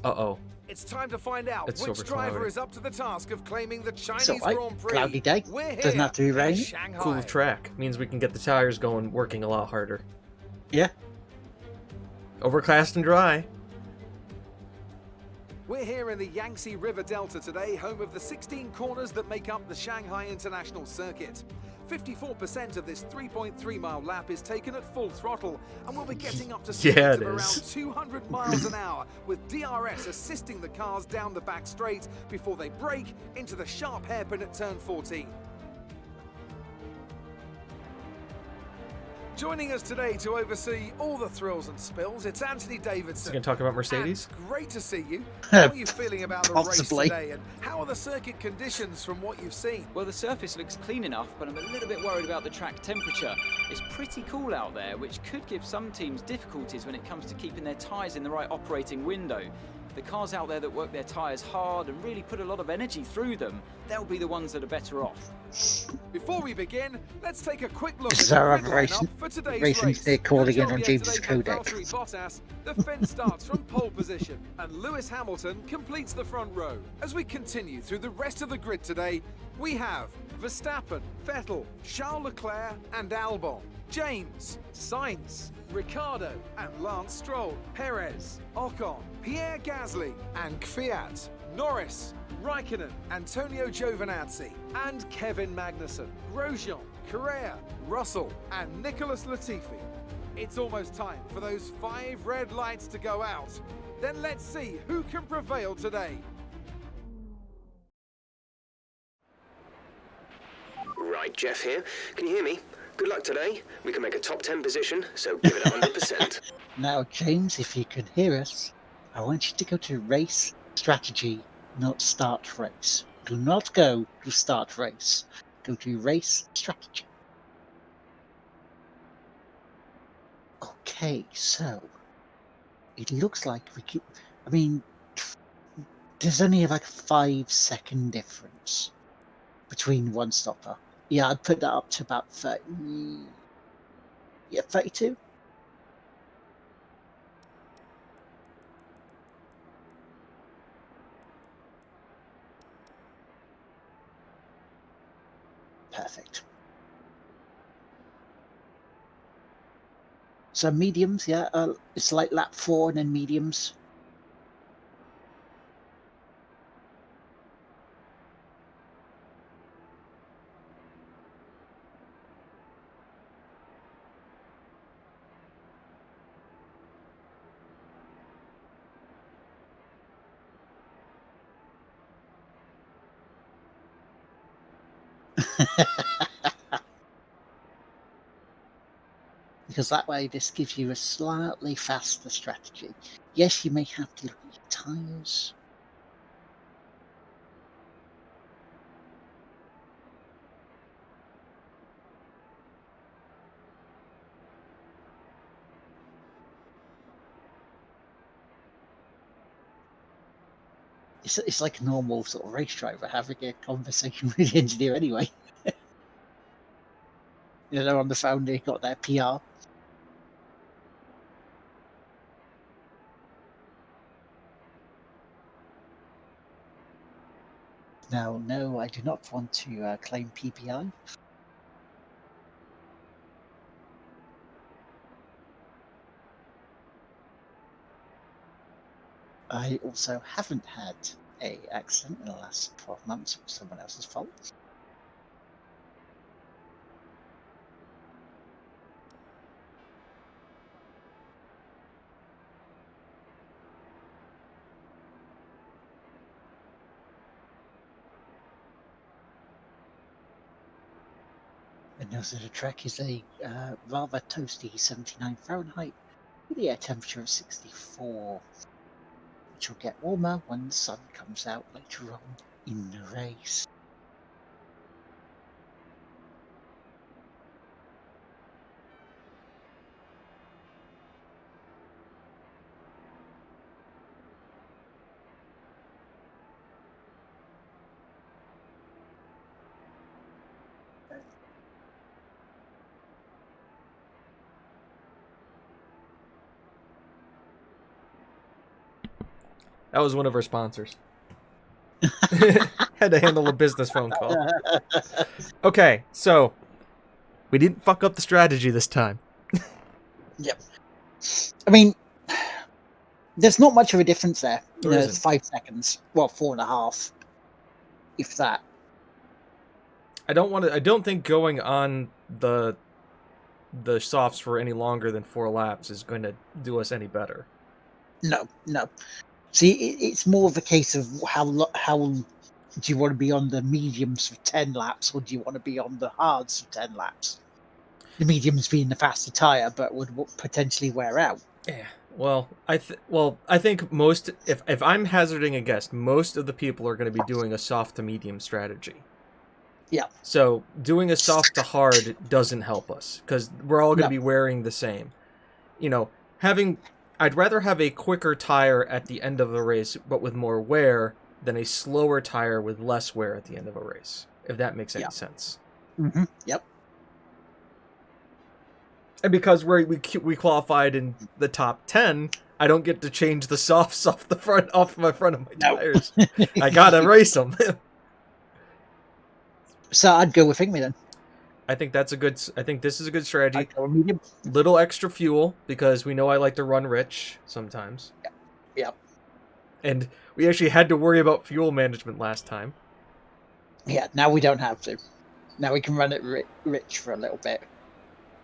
Uh-oh. It's time to find out It's which super driver cloudy. is up to the task of claiming the Chinese So, Grand Prix. cloudy day. We're here Doesn't have to be in rain. Shanghai. Cool track. Means we can get the tires going, working a lot harder. Yeah. Overcast and dry. We're here in the Yangtze River Delta today, home of the 16 corners that make up the Shanghai International Circuit. 54% of this 3.3-mile lap is taken at full throttle, and we'll be getting up to speeds Yeah, of it around is. 200 miles an hour, with DRS assisting the cars down the back straight before they brake into the sharp hairpin at turn 14. Joining us today to oversee all the thrills and spills, it's Anthony Davidson. Is he going to talk about Mercedes? And great to see you. How are you feeling about the Possibly. race today, and how are the circuit conditions from what you've seen? Well, the surface looks clean enough, but I'm a little bit worried about the track temperature. It's pretty cool out there, which could give some teams difficulties when it comes to keeping their tyres in the right operating window. The cars out there that work their tyres hard and really put a lot of energy through them, they'll be the ones that are better off. Before we begin, let's take a quick look This at is the our grid racing- lineup for today's racing race. day calling Good in job on yesterday James's for codec. Valtteri Bottas. The fence starts from pole position, and Lewis Hamilton completes the front row. As we continue through the rest of the grid today, we have Verstappen, Vettel, Charles Leclerc, and Albon, James, Sainz, Ricciardo, and Lance Stroll, Perez, Ocon, Pierre Gasly, and Kvyat, Norris, Raikkonen, Antonio Giovinazzi, and Kevin Magnussen, Grosjean, Correa, Russell, and Nicholas Latifi. It's almost time for those 5 red lights to go out. Then let's see who can prevail today. Right, Jeff here. Can you hear me? Good luck today. We can make a top 10 position, so give it 100%. Now, James, if you can hear us, I want you to go to race strategy, not start race. Do not go to start race. Go to race strategy. Okay, so it looks like we keep. I mean, there's only like a 5-second difference between one stopper. Yeah, I'd put that up to about 30. Yeah, 32. Perfect. So mediums, yeah, it's like lap 4 and then mediums. Because that way this gives you a slightly faster strategy. Yes, you may have to look at your tyres. It's like a normal sort of race driver having a conversation with the engineer anyway. You know, on the phone they got their PR. Now, no, I do not want to claim PPI. I also haven't had a accident in the last 12 months. It was someone else's fault. And also the track is a rather toasty 79 Fahrenheit with the air temperature of 64, which will get warmer when the sun comes out later on in the race. That was one of our sponsors. Had to handle a business phone call. Okay, so we didn't fuck up the strategy this time. Yep. I mean, there's not much of a difference there. You There know, isn't. it's 5 seconds. Well, 4.5, if that. I don't think going on the softs for any longer than 4 laps is going to do us any better. No. See, it's more of a case of how do you want to be on the mediums for 10 laps, or do you want to be on the hards for 10 laps? The mediums being the faster tire, but would potentially wear out. Yeah. Well, I think most, if I'm hazarding a guess, most of the people are going to be doing a soft to medium strategy. Yeah. So doing a soft to hard doesn't help us because we're all going to be wearing the same. You know, I'd rather have a quicker tire at the end of the race, but with more wear, than a slower tire with less wear at the end of a race. If that makes any sense. Mm-hmm. Yep. And because we qualified in the top 10, I don't get to change the softs off the front of my tires. I gotta race them. So I'd go with Figme then. I think this is a good strategy. I'd go with medium. Little extra fuel because we know I like to run rich sometimes. Yep. And we actually had to worry about fuel management last time. Yeah. Now we don't have to. Now we can run it rich for a little bit.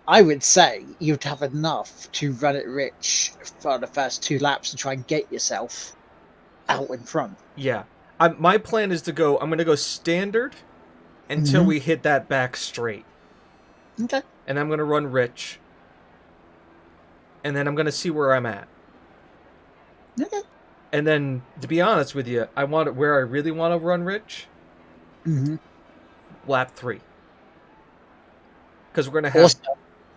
I would say you'd have enough to run it rich for the first 2 laps and try and get yourself out in front. Yeah. My plan is I'm going to go standard until we hit that back straight. Okay. And I'm going to run rich. And then I'm going to see where I'm at. Okay. And then, to be honest with you, where I really want to run rich, lap 3. Because we're going to have... Also,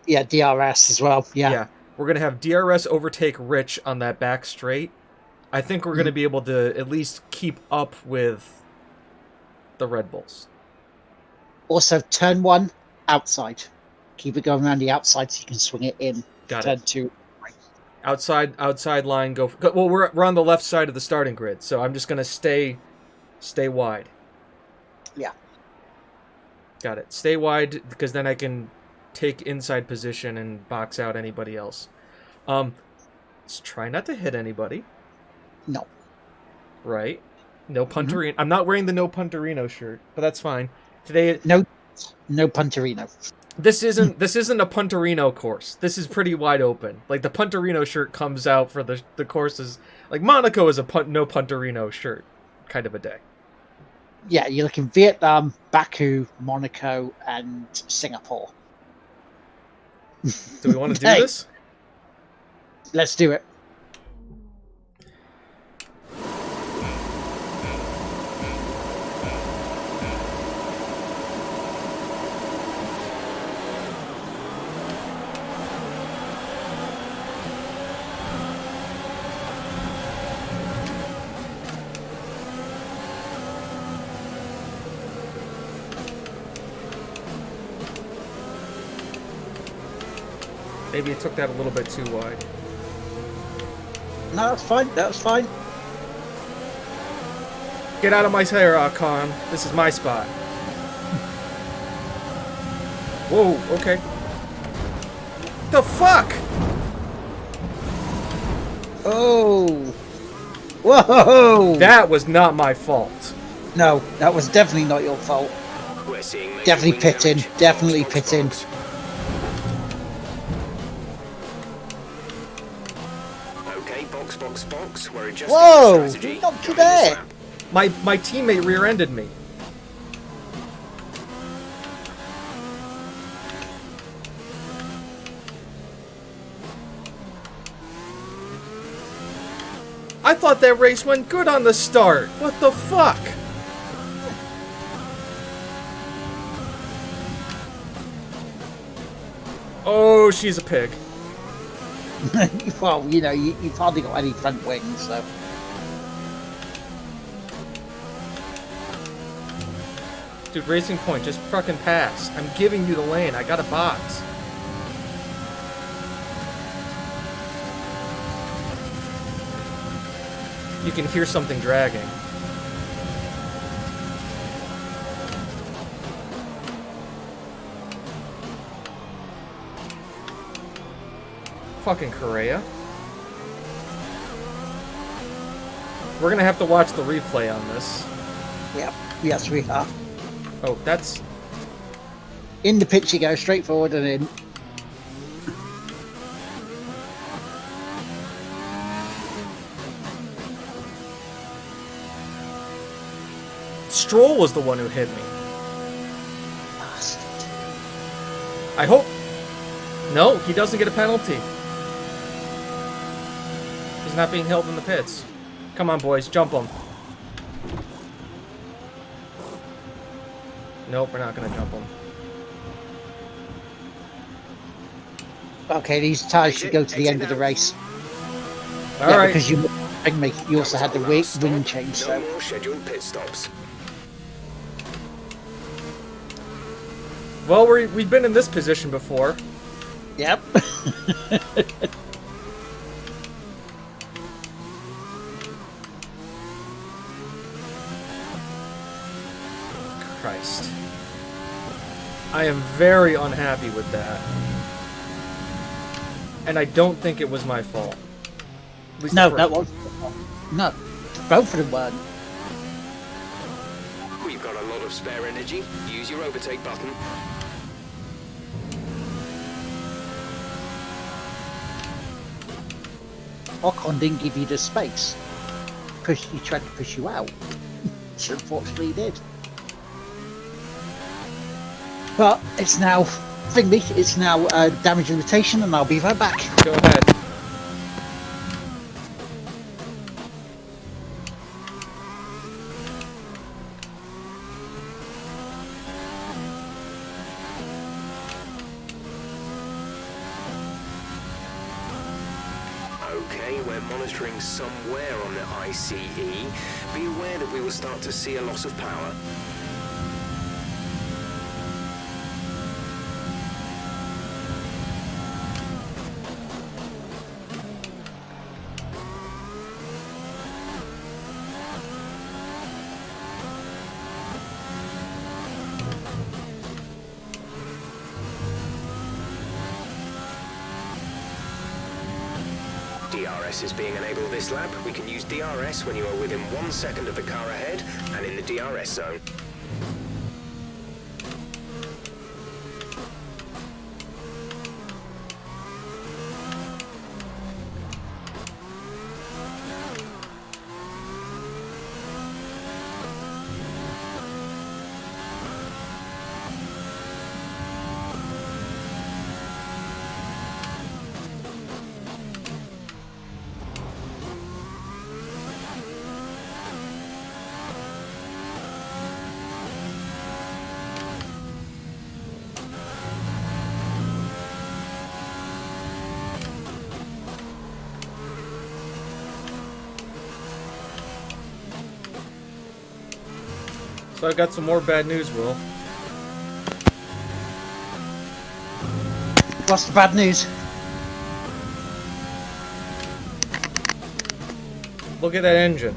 yeah, DRS as well. Yeah. We're going to have DRS overtake Rich on that back straight. I think we're going to be able to at least keep up with the Red Bulls. Also, turn 1, outside. Keep it going around the outside so you can swing it in. Got turn it. 2. Outside line, go... Well, we're on the left side of the starting grid, so I'm just going to stay wide. Yeah. Got it. Stay wide, because then I can take inside position and box out anybody else. Let's try not to hit anybody. No. Right? No Punterino. I'm not wearing the no Punterino shirt, but that's fine. Today, No Punterino. this isn't a Punterino course. This is pretty wide open. Like the Punterino shirt comes out for the courses. Like Monaco is a no Punterino shirt kind of a day. Yeah, you're looking Vietnam, Baku, Monaco, and Singapore. Do we want to do Hey. this? Let's do it. Maybe it took that a little bit too wide. No, that's fine. That's fine. Get out of my tire, Con. This is my spot. Whoa, okay. The fuck? Oh. Whoa. That was not my fault. No, that was definitely not your fault. We're seeing major Definitely wing pit in. damage. Definitely Box, pit in. box. Okay, box. We're adjusting Whoa, the strategy. not to Behind there. this lap. My teammate rear-ended me. I thought that race went good on the start. What the fuck? Oh, she's a pig. Well, you know, you've hardly got any front wings, so. Dude, Racing Point, just fucking pass. I'm giving you the lane. I got a box. You can hear something dragging. Fucking Correa. We're gonna have to watch the replay on this. Yep. Yes, we are. Oh, that's... In the pitch you go, straight forward and in. Stroll was the one who hit me. Bastard. I hope... No, he doesn't get a penalty. He's not being held in the pits. Come on, boys, jump him. Nope, we're not gonna jump him. Okay, these tyres should go to the end of the race. All right. Because you also had the wing change, so... No more scheduled pit stops. Well, we've been in this position before. Yep. Christ. I am very unhappy with that. And I don't think it was my fault. At least No, the that first- was... No, both of them weren't. We've got a lot of spare energy. Use your overtake button. Ocon didn't give you the space. He tried to push you out. Which unfortunately he did. But it's now it's now damage limitation, and I'll be right back. Go ahead. Okay, we're monitoring somewhere on the ICE. Be aware that we will start to see a loss of power. DRS is being enabled this lap. We can use DRS when you are within 1 second of the car ahead and in the DRS zone. So I got some more bad news, Will. What's the bad news? Look at that engine.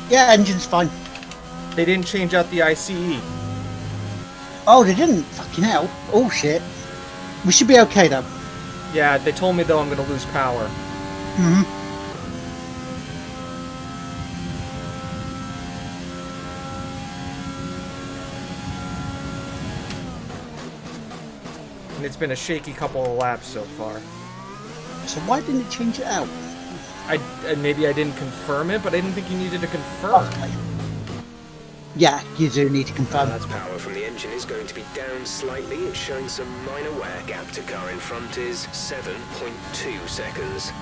Yeah, engine's fine. They didn't change out the ICE. Oh, they didn't? Fucking hell. Oh, shit. We should be okay, though. Yeah, they told me, though, I'm going to lose power. Mm-hmm. And it's been a shaky couple of laps so far. So why didn't it change it out? Maybe I didn't confirm it, but I didn't think you needed to confirm. Possibly. Yeah, you do need to confirm. That's power from the engine is going to be down slightly. It's showing some minor wear. Gap to car in front is 7.2 seconds.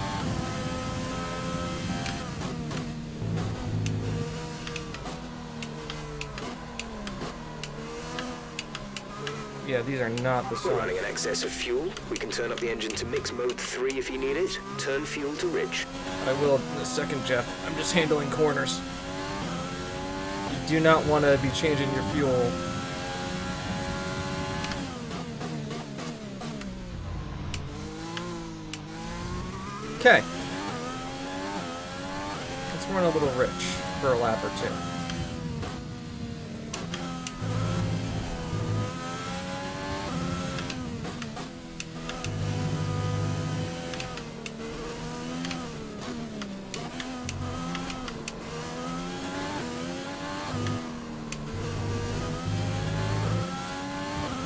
Yeah, these are not the We're same. running in excess of fuel. We can turn up the engine to mix mode 3 if you need it. Turn fuel to rich. I will in a second, Jeff. I'm just handling corners. You do not want to be changing your fuel. Okay. Let's run a little rich for a lap or two.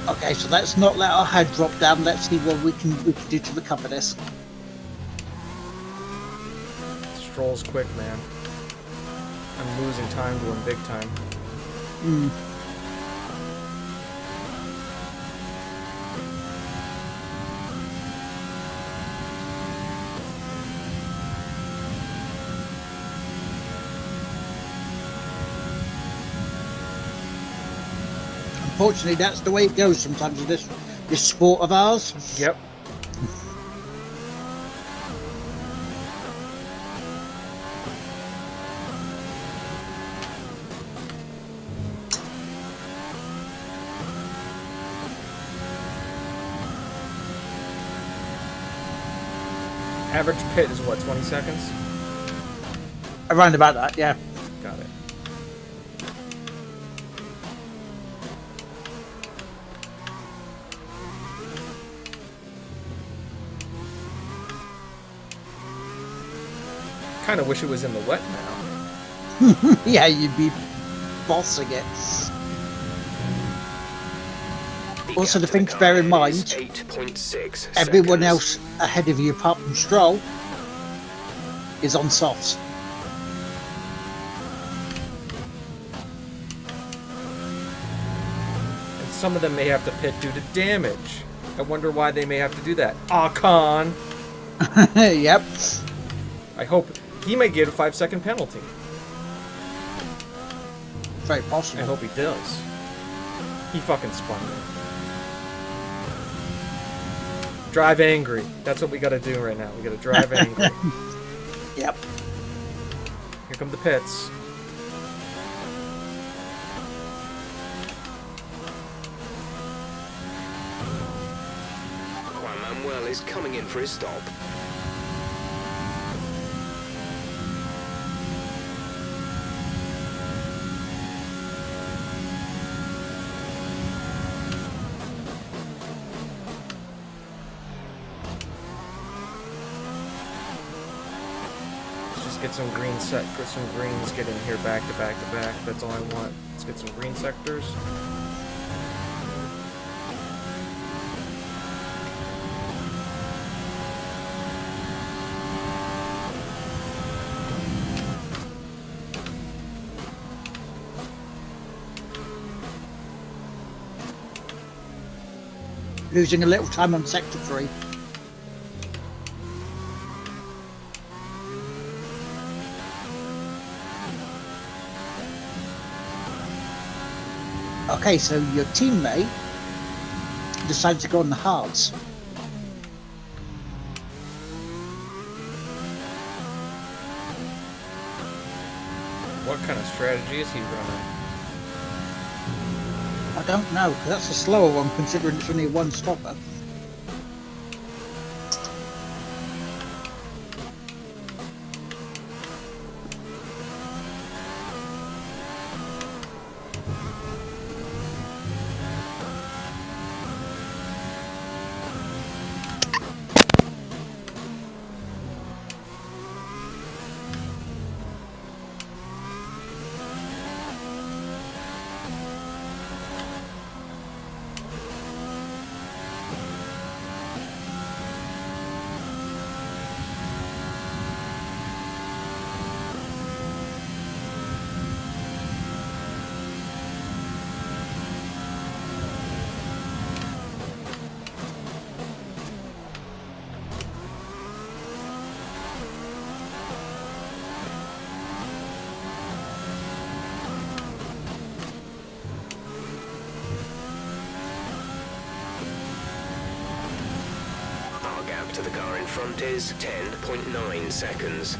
Okay, so let's not let our head drop down. Let's see what we can do to recover this. Stroll's quick, man. I'm losing time to him big time. Unfortunately, that's the way it goes sometimes in this sport of ours. Yep. Average pit is what, 20 seconds? Around about that, yeah. Got it. Kind of wish it was in the wet now. Yeah, you'd be bossing it. Also, the thing to bear in mind, 8.6 everyone seconds. else ahead of you apart from Stroll is on softs. And some of them may have to pit due to damage. I wonder why they may have to do that. Con. Yep. I hope he may get a 5-second penalty. Very I possible. hope he does. He fucking spun me. Drive angry. That's what we gotta do right now. We gotta drive angry. Yep. Here come the pits. Juan Manuel is coming in for his stop. Get some green get some greens, get in here back to back to back. That's all I want. Let's get some green sectors. Losing a little time on sector 3. Okay, so your teammate decided to go on the hards. What kind of strategy is he running? I don't know, because that's a slower one considering it's only one stopper. Our gap to the car in front is 10.9 seconds.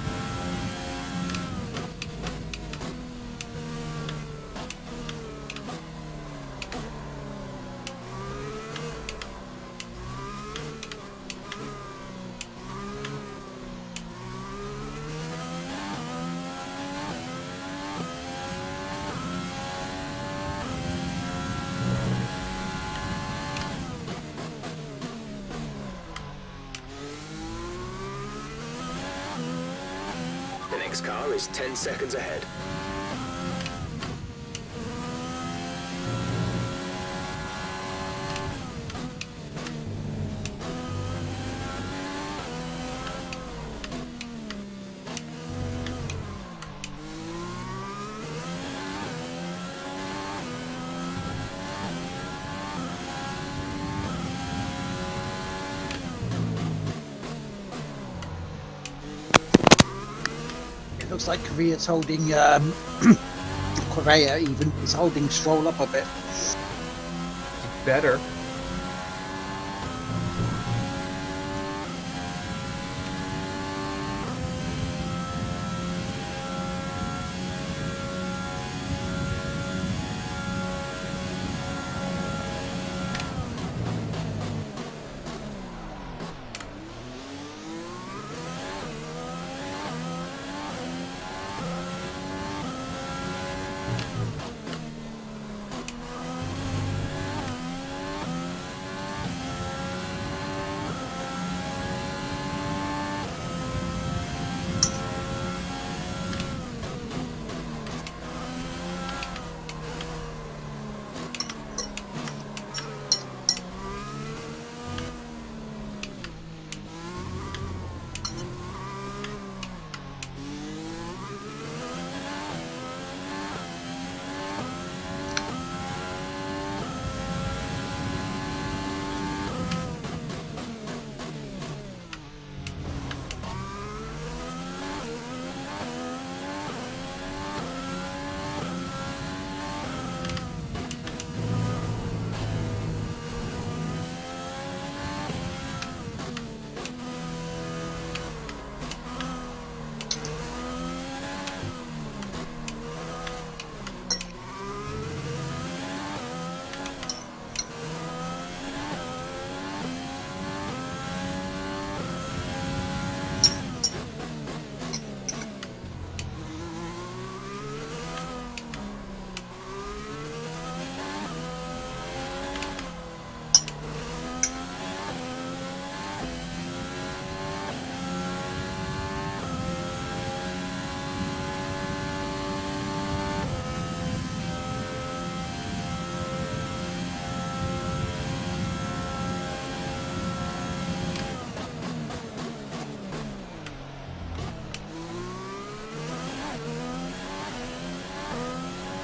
next car is 10 seconds ahead. It looks like Korea's holding, Korea even is holding Stroll up a bit. Better.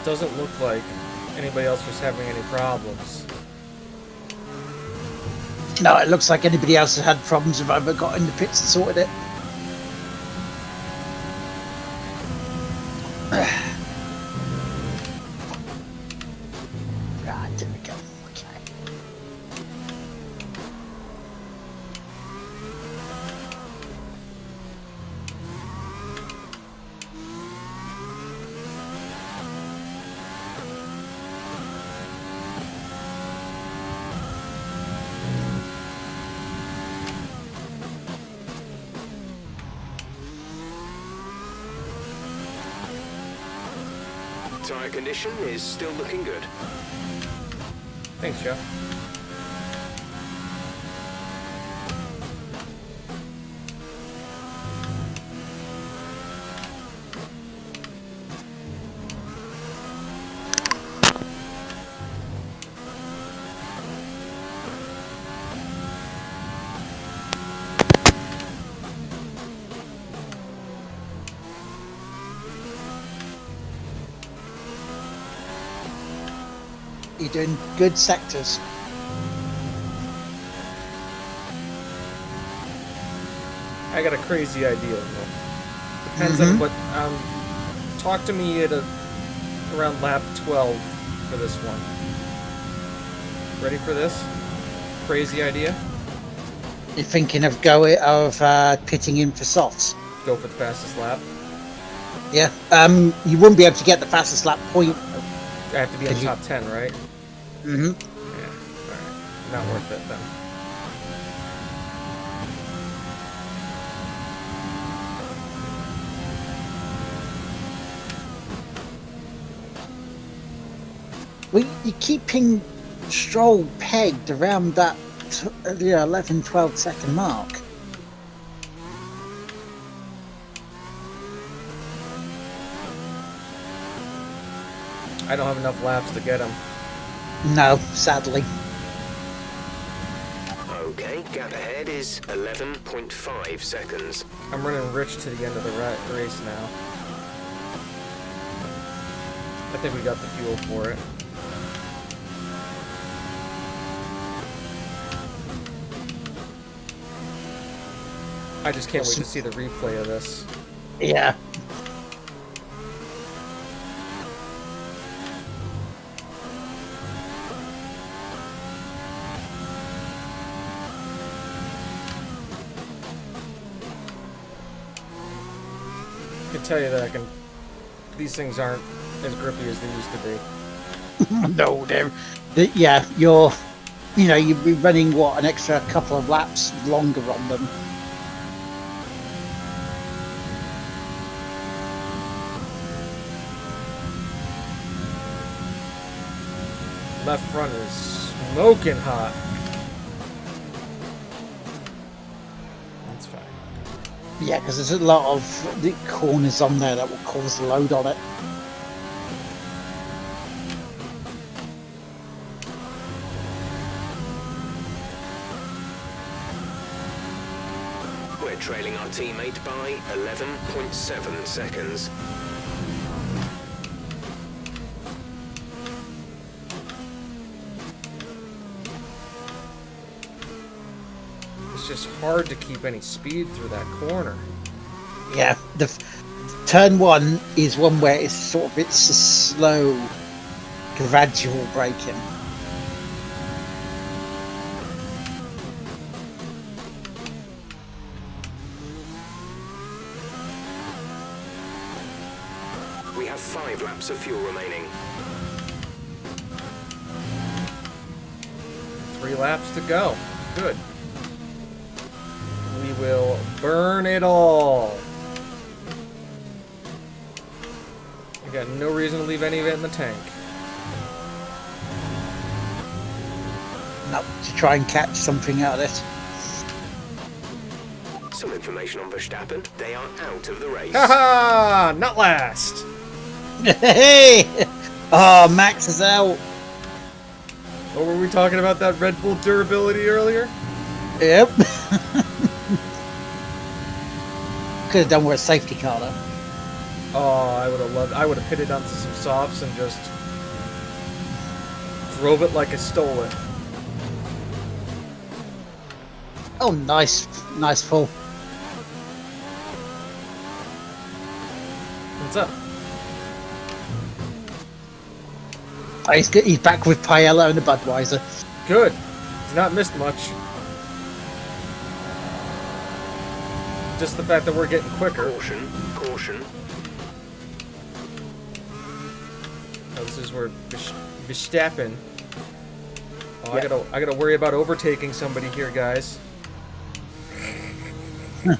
Doesn't look like anybody else was having any problems. No, it looks like anybody else has had problems have either got in the pits and sorted it. Right, there we go. Okay. Tyre condition is still looking good. Thanks, Joe. You're doing good sectors. I got a crazy idea. Though. Depends on what. Talk to me at around lap 12 for this one. Ready for this? Crazy idea? You're thinking of pitting in for softs. Go for the fastest lap. Yeah. You wouldn't be able to get the fastest lap point. I have to be in the top 10, right? Mm-hmm. Yeah. Alright. Not worth it then. Well, you're keeping Stroll pegged around that 11, 12 second mark. I don't have enough laps to get him. No, sadly. Okay, gap ahead is 11.5 seconds. I'm running Rich to the end of the race now. I think we got the fuel for it. I just can't wait to see the replay of this. Yeah. I can tell you that these things aren't as grippy as they used to be. No, yeah, you'd be running what, an extra couple of laps longer on them. Left front is smoking hot. That's fine. Yeah, because there's a lot of the corners on there that will cause a load on it. We're trailing our teammate by 11.7 seconds. It's just hard to keep any speed through that corner. Yeah, the turn one is one where it's a slow, gradual braking. We have 5 laps of fuel remaining. 3 laps to go. Good. We will burn it all. I got no reason to leave any of it in the tank. No, to try and catch something out of it. Some information on Verstappen. They are out of the race. Haha! Not last! Hey! Oh, Max is out. What were we talking about, that Red Bull durability earlier? Yep. Could have done with a safety car though. Oh, I would have pitted onto some softs and just drove it like I stole it. Oh, nice pull. What's up? Oh, he's back with Paella and the Budweiser. Good. He's not missed much. Just the fact that we're getting quicker. Caution, caution. Oh, this is where Verstappen. Oh, Yep. I gotta worry about overtaking somebody here, guys.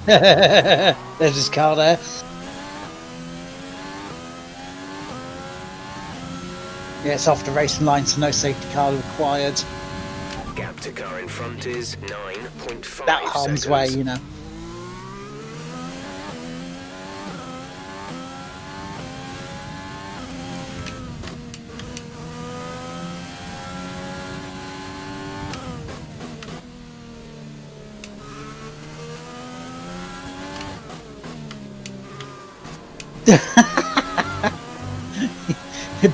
There's his car there. Yeah, it's off the racing line, so no safety car required. Gap to car in front is 9.5 That harm's way, you know.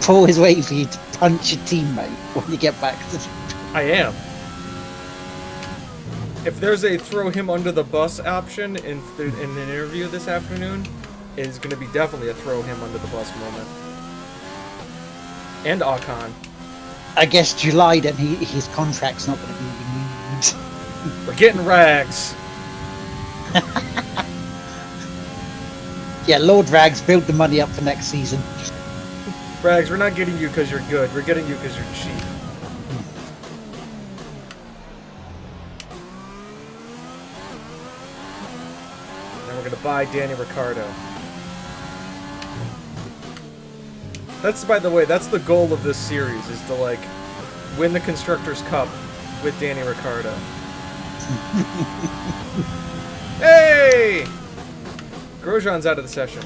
Paul is waiting for you to punch your teammate when you get back to the... I am. If there's a throw him under the bus option in an interview this afternoon, it is going to be definitely a throw him under the bus moment. And Ocon. I guess July then his contract's not going to be renewed. We're getting rags. Yeah, Lord Rags, build the money up for next season. Rags, we're not getting you because you're good. We're getting you because you're cheap. Then we're going to buy Danny Ricciardo. That's, by the way, that's the goal of this series, is to, like, win the Constructors' Cup with Danny Ricciardo. Hey! Grosjean's out of the session.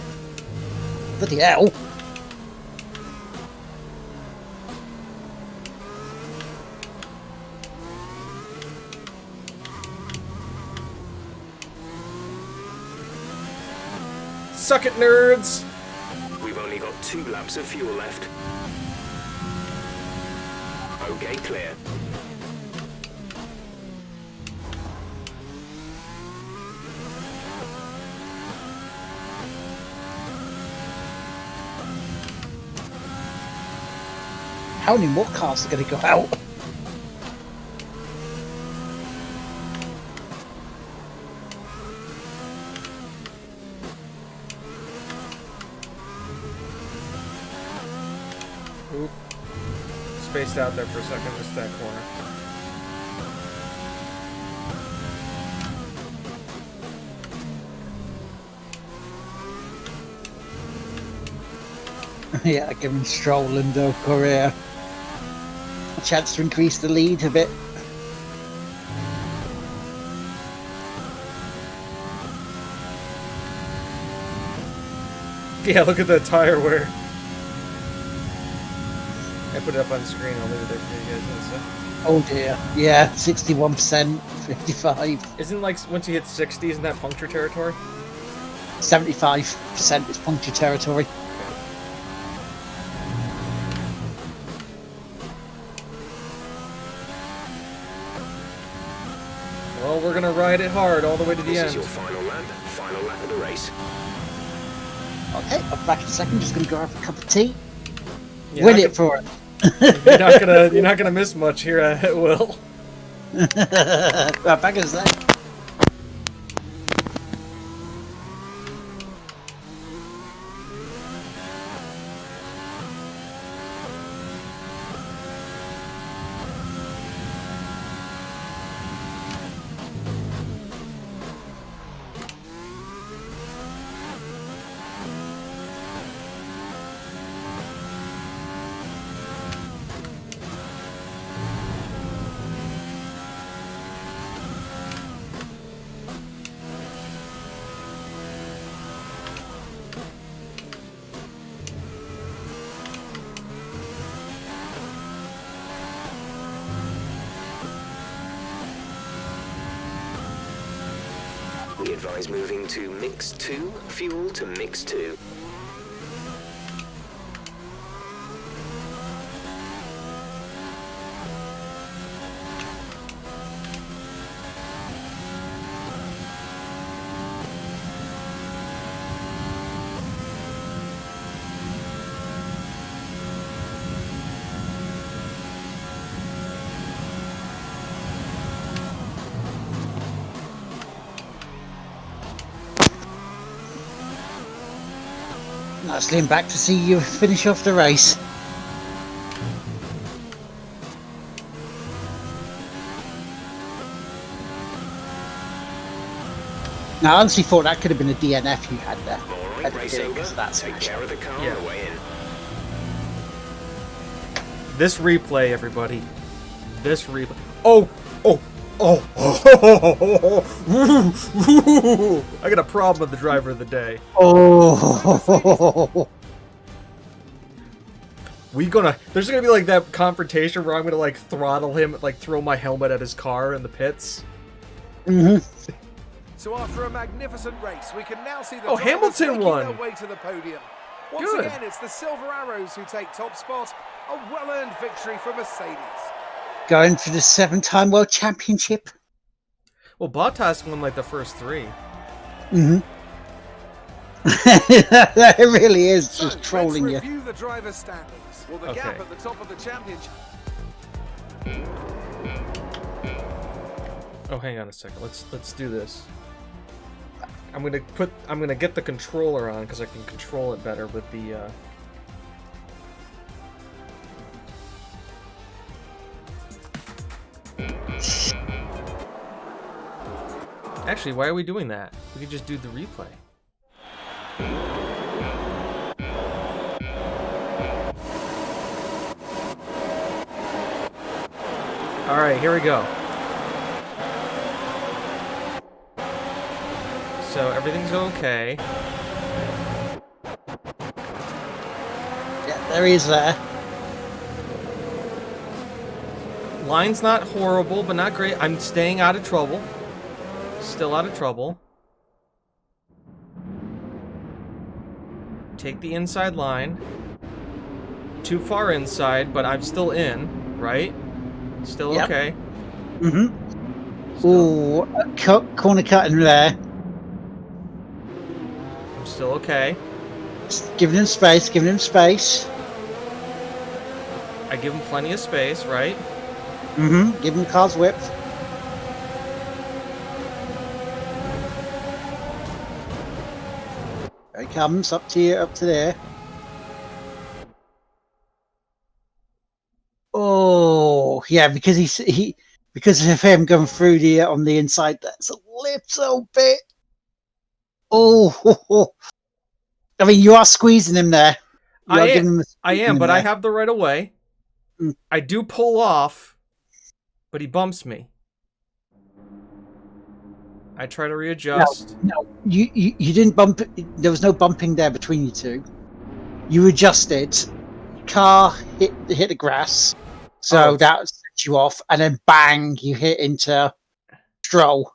Bloody hell. Suck it, nerds! We've only got 2 laps of fuel left. Okay, clear. How many more cars are going to go out? Oop. Spaced out there for a second, just that corner. Yeah, giving Stroll and Korea a chance to increase the lead a bit. Yeah, look at that tire wear. I put it up on screen, I'll leave it there for you guys in a sec. Oh dear. Yeah, 61%, 55. Isn't like once you hit 60, isn't that puncture territory? 75% is puncture territory. Well, we're gonna ride it hard all the way to the This end. is your final lap of the race. Okay, I'm back in a second. Just going to go have a cup of tea. You're Win not it for it. you're not gonna miss much here at Will. Right, back in a sec. We advise moving to mix 2, fuel to mix 2. Let's lean back to see you finish off the race. Now, I honestly thought that could have been a DNF you had there. All I right, didn't race do it over. 'cause that's Take care of the car Yeah. on the way in. This replay, everybody. This replay. Oh! Oh! Oh! Oh! I got a problem with the driver of the day. Oh, There's gonna be like that confrontation where I'm gonna like throttle him, like throw my helmet at his car in the pits. So after a magnificent race, we can now see the Oh, drivers Hamilton making won. their way to the podium. Once Good. again, it's the Silver Arrows who take top spot. A well-earned victory for Mercedes. going for the 7-time world championship. Well, Bottas won like the first 3. It really is So, just trolling let's you. review the drivers' standings. Well, the gap Okay. at the top of the championship. Oh, hang on a second. Let's do this. I'm gonna get the controller on because I can control it better with the. Actually, why are we doing that? We could just do the replay. All right, here we go. So everything's okay. Yeah, there he is there. Line's not horrible, but not great. I'm staying out of trouble. Still out of trouble. take the inside line. Too far inside, but I'm still in, right? Still Yep. okay. Mm-hmm. Ooh, corner cutting there. I'm still okay. Just giving him space, giving him space. I give him plenty of space, right? Mm-hmm. Give him the car's width. There he comes, up to you, up to there. Oh, yeah, because because of him going through the on the inside, that's a little bit. Oh, I mean, you are squeezing him there. You are giving him. I am, but there. I have the right of way. Mm. I do pull off, but he bumps me. I try to readjust. No, you didn't bump. There was no bumping there between you two. You adjusted. Car hit the grass, so that set you off, and then bang, you hit into Stroll.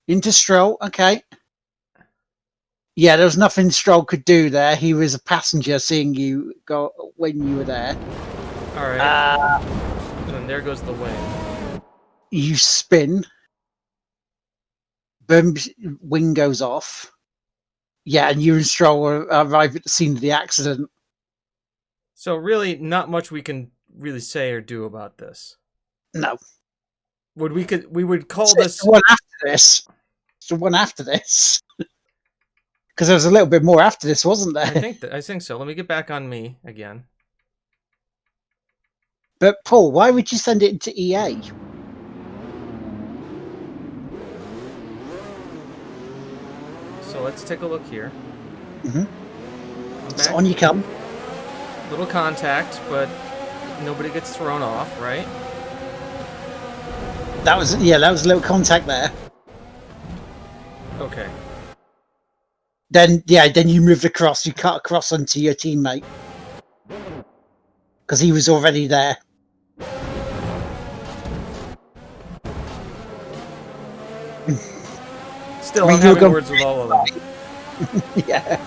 Into Stroll, okay. Yeah, there was nothing Stroll could do there. He was a passenger seeing you go when you were there. All right. And there goes the wing. You spin. Boom, wing goes off. Yeah, and you and Stroll arrive at the scene of the accident. So really, not much we can really say or do about this. No. We would call It's this the one after this. It's the one after this. Because there was a little bit more after this, wasn't there? I think so. Let me get back on me again. But Paul, why would you send it into EA? So let's take a look here. It's on you come. Little contact, but nobody gets thrown off, right? That was a little contact there. Okay. Then you moved across. You cut across onto your teammate because he was already there. Still, I'm having words with all of them. Yeah.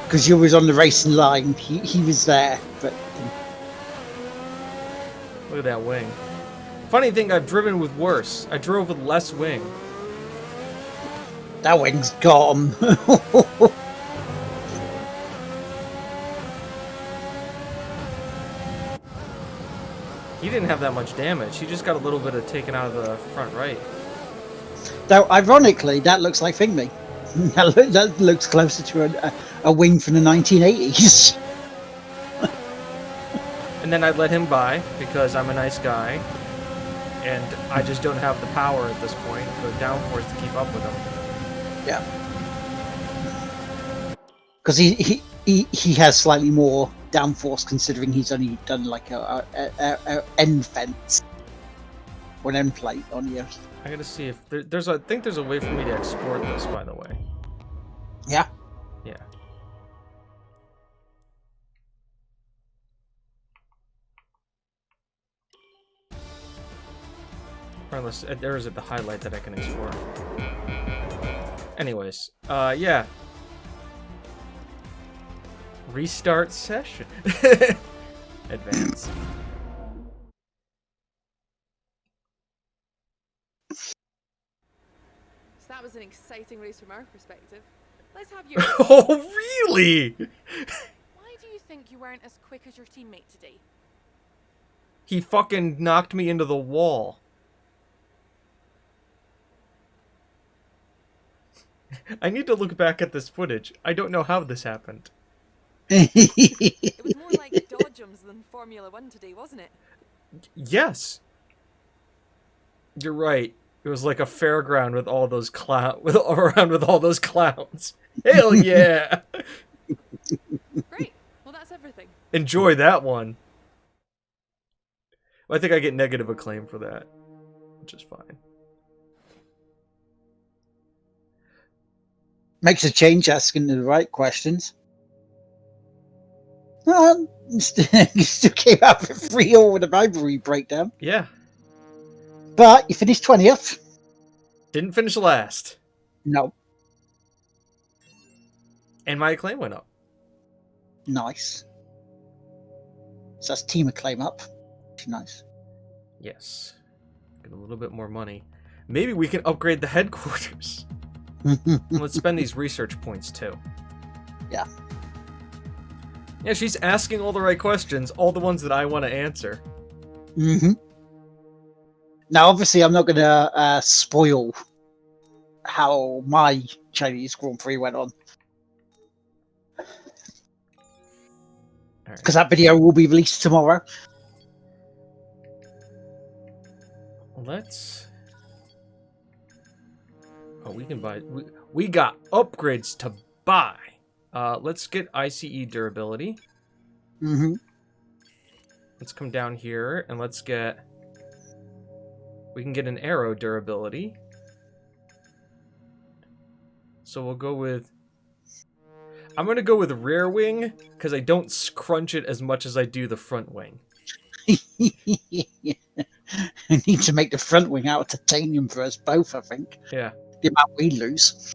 Because you was on the racing line. He was there, but Look at that wing. Funny thing, I've driven with worse. I drove with less wing. that wing's gone. He didn't have that much damage. He just got a little bit of taken out of the front right. Though, ironically, that looks like Fingme. That looks closer to a wing from the 1980s. And then I let him by because I'm a nice guy. And I just don't have the power at this point, the downforce to keep up with him. Yeah. Because he has slightly more downforce considering he's only done like a end fence or an end plate on you. I gotta see if I think there's a way for me to export this, by the way. Yeah. Yeah. Or unless there is the highlight that I can export. Anyways, yeah. Restart session. Advance. So that was an exciting race from our perspective. Let's have your... Oh, really? Why do you think you weren't as quick as your teammate today? He fucking knocked me into the wall. I need to look back at this footage. I don't know how this happened. It was more like Dodgems than Formula 1 today, wasn't it? Yes. You're right. It was like a fairground with all those with all those clowns. Hell yeah! Great. Well, that's everything. Enjoy that one. I think I get negative acclaim for that, which is fine. Makes a change asking the right questions. You still came out with 3-0 with a rivalry breakdown. Yeah. But you finished 20th. Didn't finish last. No. And my acclaim went up. Nice. So that's team acclaim up. Nice. Yes. Get a little bit more money. Maybe we can upgrade the headquarters. Let's spend these research points too. Yeah. Yeah, she's asking all the right questions, all the ones that I want to answer. Mm-hmm. Now, obviously, I'm not going to spoil how my Chinese Grand Prix went on. Because that video will be released tomorrow. Let's... Oh, we can buy... We got upgrades to buy. Let's get ICE durability. Mm-hmm. Let's come down here and let's get... We can get an arrow durability. So we'll go with... I'm going to go with rear wing, because I don't scrunch it as much as I do the front wing. I need to make the front wing out of titanium for us both, I think. Yeah. The amount we lose.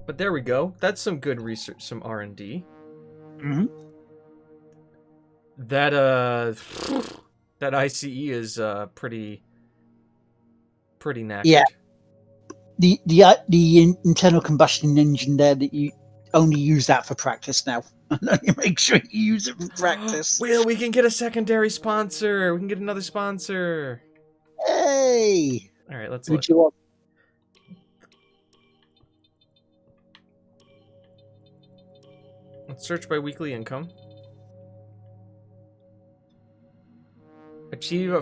But there we go. That's some good research, some R&D. Mm-hmm. That ICE is pretty knackered. Yeah. The internal combustion engine there, that you only use that for practice now. You make sure you use it for practice. Well, we can get a secondary sponsor. We can get another sponsor. Hey! All right, let's Who look. do you want? Let's search by weekly income. Achieve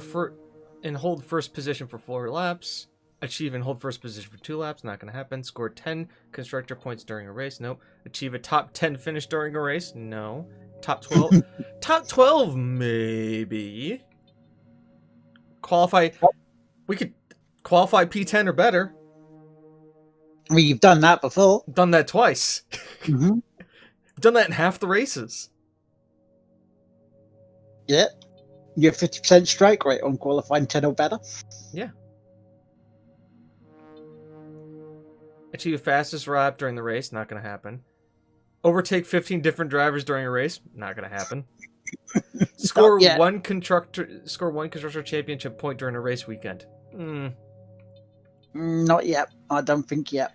and hold first position for 4 laps. Achieve and hold first position for 2 laps. Not going to happen. Score 10 constructor points during a race. Nope. Achieve a top 10 finish during a race. No. Top 12. Top 12, maybe. Qualify. We could qualify P10 or better. I mean, you've done that before. Done that twice. Mm-hmm. Done that in half the races. Yeah. You have 50% strike rate on qualifying 10 or better. Yeah. Achieve fastest lap during the race. Not going to happen. Overtake 15 different drivers during a race. Not going to happen. Score one constructor championship point during a race weekend. Not yet. I don't think yet.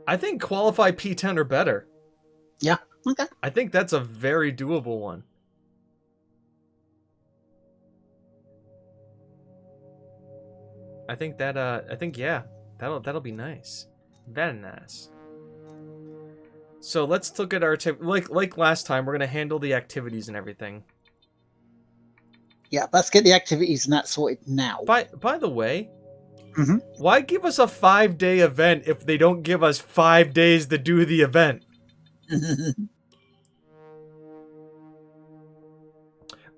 I think qualify P10 or better. Yeah. Okay. I think that's a very doable one. I think yeah, that'll be nice. Very nice. So let's look at our like last time. We're gonna handle the activities and everything. Yeah, let's get the activities and that sorted now. By the way, why give us a 5-day event if they don't give us 5 days to do the event?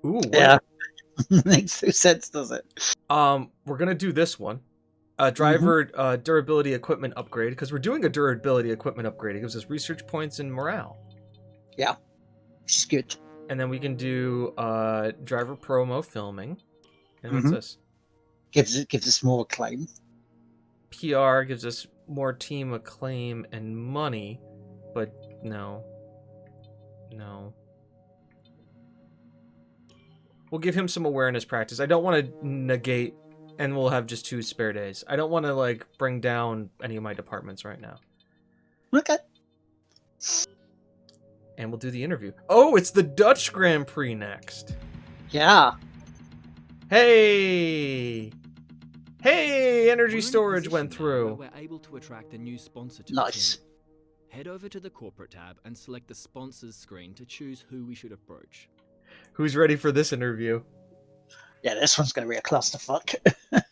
Ooh. Yeah. Makes no sense, does it? We're gonna do this one. Driver durability equipment upgrade, because we're doing a durability equipment upgrade. It gives us research points and morale. Yeah. Which is good. And then we can do driver promo filming. And what's this? Gives us more acclaim. PR gives us more team acclaim and money, but no. We'll give him some awareness practice. I don't want to negate, and we'll have just 2 spare days. I don't want to like bring down any of my departments right now. Okay. And we'll do the interview. Oh, it's the Dutch Grand Prix next. Yeah. Hey, energy storage went through. We're able to attract a new sponsor to Nice. the team. Head over to the corporate tab and select the sponsors screen to choose who we should approach. Who's ready for this interview? Yeah, this one's going to be a clusterfuck. Well,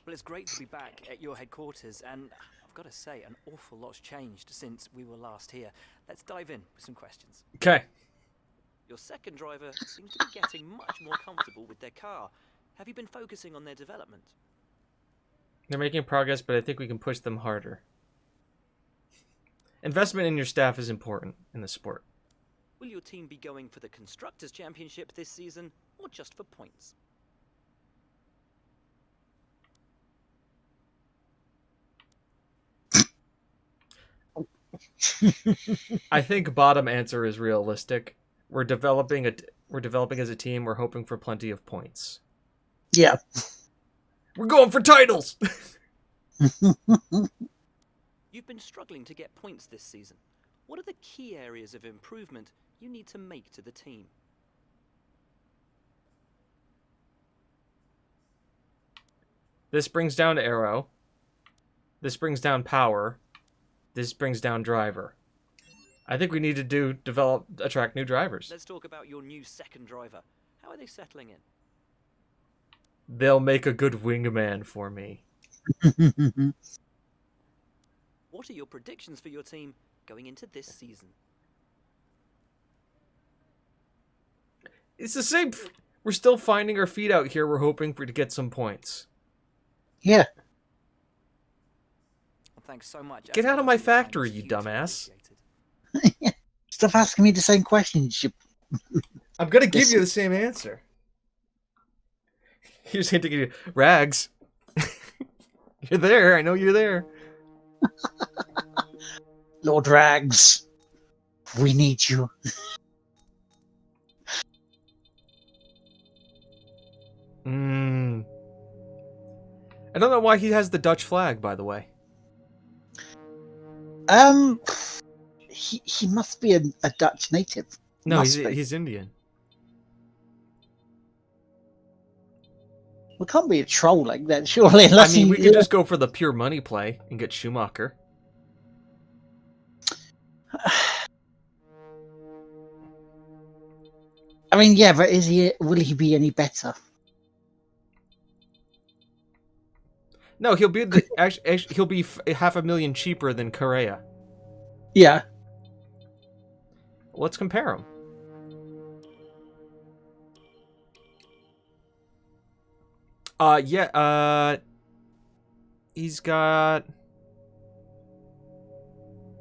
it's great to be back at your headquarters, and I've got to say, an awful lot's changed since we were last here. Let's dive in with some questions. Okay. Your second driver seems to be getting much more comfortable with their car. Have you been focusing on their development? They're making progress, but I think we can push them harder. Investment in your staff is important in the sport. Will your team be going for the Constructors' Championship this season, or just for points? I think bottom answer is realistic. We're developing as a team. We're hoping for plenty of points. Yeah. We're going for titles. You've been struggling to get points this season. What are the key areas of improvement you need to make to the team? This brings down Arrow. This brings down Power. This brings down Driver. I think we need to attract new drivers. Let's talk about your new second driver. How are they settling in? They'll make a good wingman for me. What are your predictions for your team going into this season? It's the same. We're still finding our feet out here. We're hoping to get some points. Yeah. Well, thanks so much. Get As out of ever, my your time factory, is you hugely dumbass. appreciated. Stop asking me the same questions. I'm gonna give you the same answer. Here's hinting at you. Rags. You're there. I know you're there. Lord Rags, we need you. I don't know why he has the Dutch flag, by the way. He must be a Dutch native. No, Must be. he's Indian. We can't be a troll like that, surely. Unless we could just go for the pure money play and get Schumacher. I mean, yeah, but will he be any better? No, he'll be he'll be $500,000 cheaper than Correa. Yeah. Let's compare them. He's got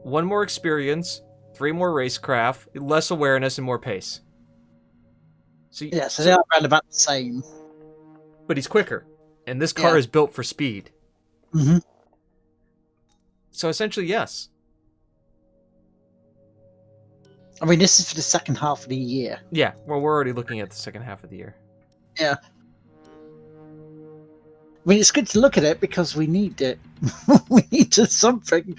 1 more experience, 3 more racecraft, less awareness, and more pace. So they are around about the same. But he's quicker, and this car is built for speed. Mm-hmm. So essentially, yes. I mean, this is for the second half of the year. Yeah, well, we're already looking at the second half of the year. Yeah. I mean, it's good to look at it because we need it. We need something.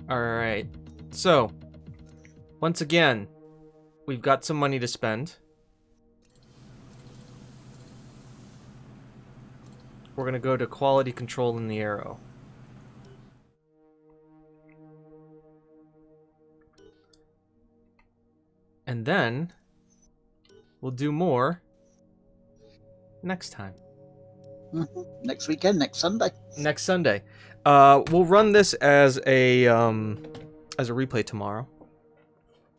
All right. So, once again, we've got some money to spend. We're going to go to quality control in the Arrow. And then we'll do more next time. Mm-hmm. Next weekend, next Sunday. Next Sunday. We'll run this as a replay tomorrow.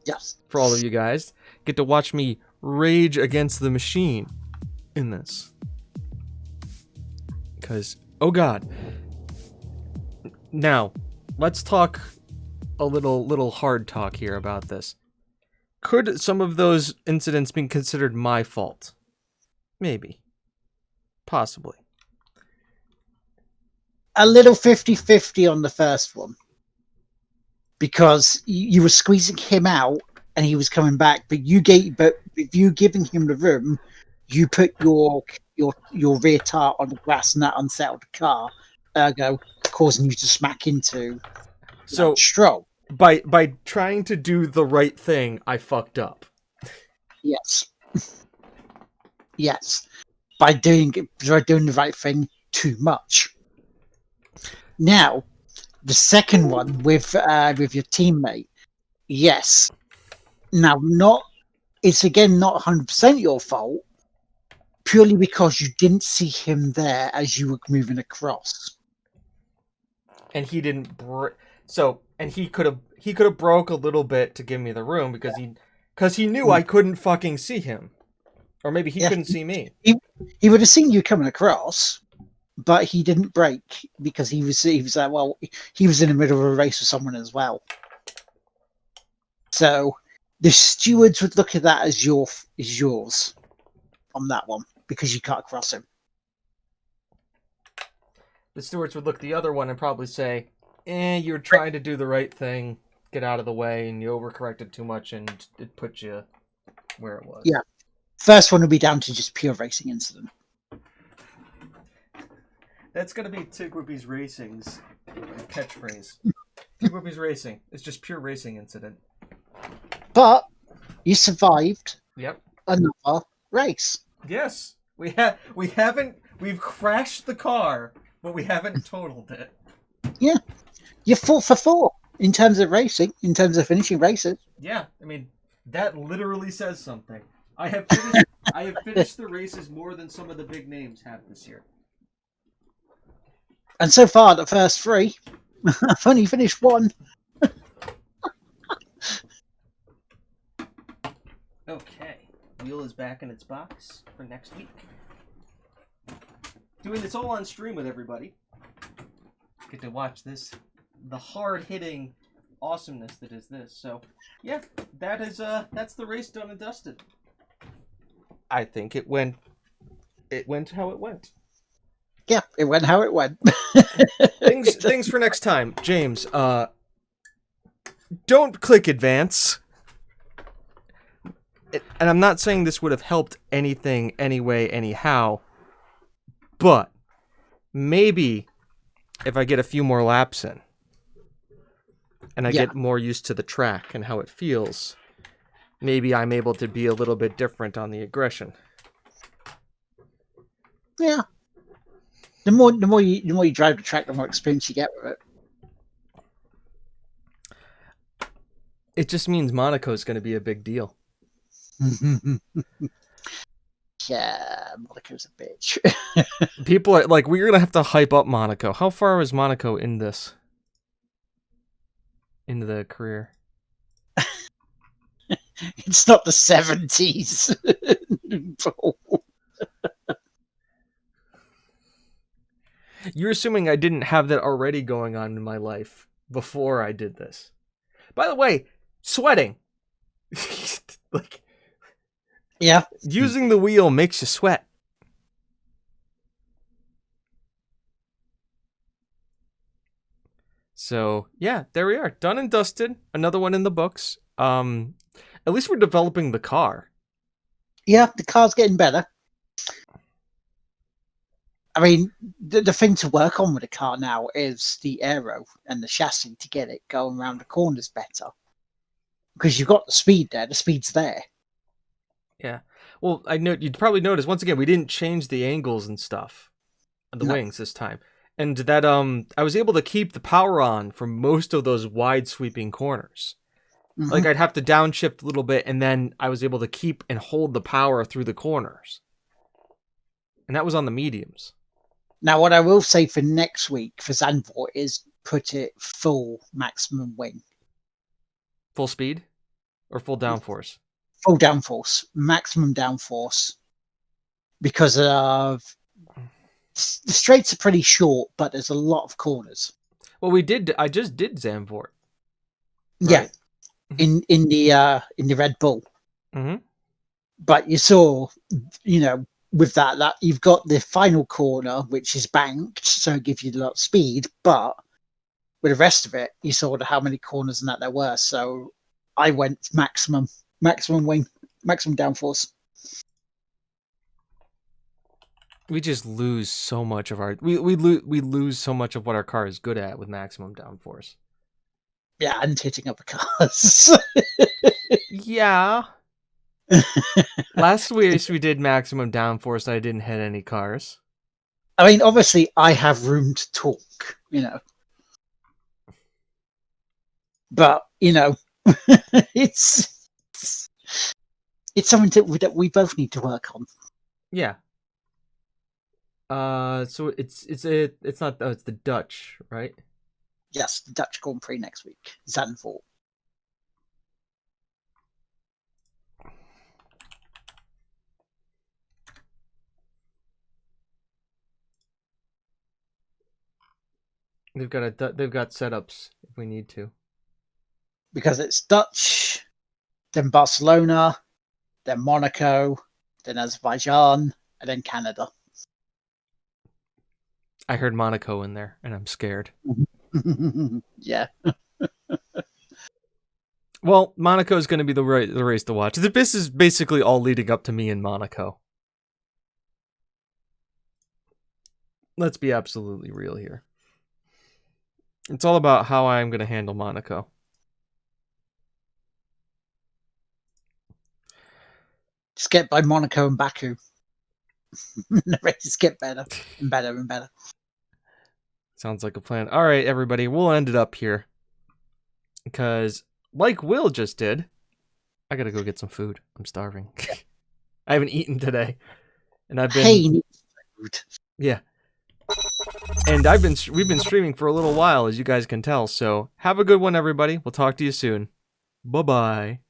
Yes. For all of you guys. Get to watch me rage against the machine in this. Because, oh god. Now, let's talk a little hard talk here about this. Could some of those incidents be considered my fault? Maybe. Possibly. A little 50-50 on the first one. Because you were squeezing him out and he was coming back, but with you giving him the room, you put your rear tire on the grass and that unsettled the car, ergo causing you to smack into Stroll. By trying to do the right thing, I fucked up. Yes. Yes. By doing the right thing too much. Now, the second one with your teammate, yes. Now, it's again not 100% your fault, purely because you didn't see him there as you were moving across, and he didn't. And he could have broke a little bit to give me the room because he knew I couldn't fucking see him, or maybe he couldn't see me. He would have seen you coming across. But he didn't brake because he was he was in the middle of a race with someone as well. So the stewards would look at that as yours on that one because you can't cross him. The stewards would look at the other one and probably say, you're trying to do the right thing, get out of the way, and you overcorrected too much, and it put you where it was. Yeah. First one will be down to just pure racing incident. That's going to be TGWPIS Racing's catchphrase. TGWPIS Racing. It's just pure racing incident. But you survived Yep. another race. Yes. We've crashed the car, but we haven't totaled it. Yeah. You're 4 for 4 in terms of racing, in terms of finishing races. Yeah, I mean, that literally says something. I have finished the races more than some of the big names have this year. And so far, the first 3, I've only finished 1. Okay. Wheel is back in its box for next week. Doing this all on stream with everybody. Get to watch this, the hard-hitting awesomeness that is this. So, yeah, that's the race done and dusted. I think it went how it went. Yeah, it went how it went. Things for next time. James, don't click advance. And I'm not saying this would have helped anything, anyway, anyhow, but maybe if I get a few more laps in and I get more used to the track and how it feels, maybe I'm able to be a little bit different on the aggression. Yeah. The more you drive the track, the more experience you get with it. It just means Monaco is going to be a big deal. Yeah, Monaco's a bitch. People are like, we're going to have to hype up Monaco. How far is Monaco in this? Into the career? It's not the 70s. You're assuming I didn't have that already going on in my life before I did this. By the way, sweating. Like, yeah. Using the wheel makes you sweat. So, yeah, there we are. Done and dusted. Another one in the books. At least we're developing the car. Yeah, the car's getting better. I mean, the thing to work on with the car now is the aero and the chassis to get it going around the corners better. Because you've got the speed there. The speed's there. Yeah. Well, I know you'd probably notice, once again, we didn't change the angles and stuff of the wings this time. And that I was able to keep the power on for most of those wide sweeping corners. Mm-hmm. Like I'd have to downshift a little bit, and then I was able to keep and hold the power through the corners. And that was on the mediums. Now, what I will say for next week for Zandvoort is put it full maximum wing. Full speed? Or full downforce? Full downforce. Maximum downforce. Because of... The straights are pretty short, but there's a lot of corners. Well, I just did Zandvoort. Right? Yeah. In the Red Bull. Mm-hmm. But you saw, with that you've got the final corner, which is banked, so it gives you a lot of speed, but with the rest of it, you saw how many corners and that there were. So I went maximum wing, maximum downforce. We just lose so much of our we lose so much of what our car is good at with maximum downforce. Yeah, and hitting other cars. Yeah. Last week we did maximum downforce and I didn't hit any cars. I mean, obviously I have room to talk, But, it's something that we both need to work on. Yeah. So it's the Dutch, right? Yes, the Dutch Grand Prix next week. Zandvoort. They've got setups if we need to. Because it's Dutch, then Barcelona, then Monaco, then Azerbaijan, and then Canada. I heard Monaco in there, and I'm scared. Yeah. Well, Monaco is going to be the race to watch. This is basically all leading up to me in Monaco. Let's be absolutely real here. It's all about how I'm going to handle Monaco. Just get by Monaco and Baku. The races get better and better and better. Sounds like a plan. All right, everybody, we'll end it up here. Because, like Will just did, I gotta go get some food. I'm starving. I haven't eaten today. And I've been... Hey, food. Yeah. And we've been streaming for a little while, as you guys can tell. So, have a good one, everybody. We'll talk to you soon. Bye-bye.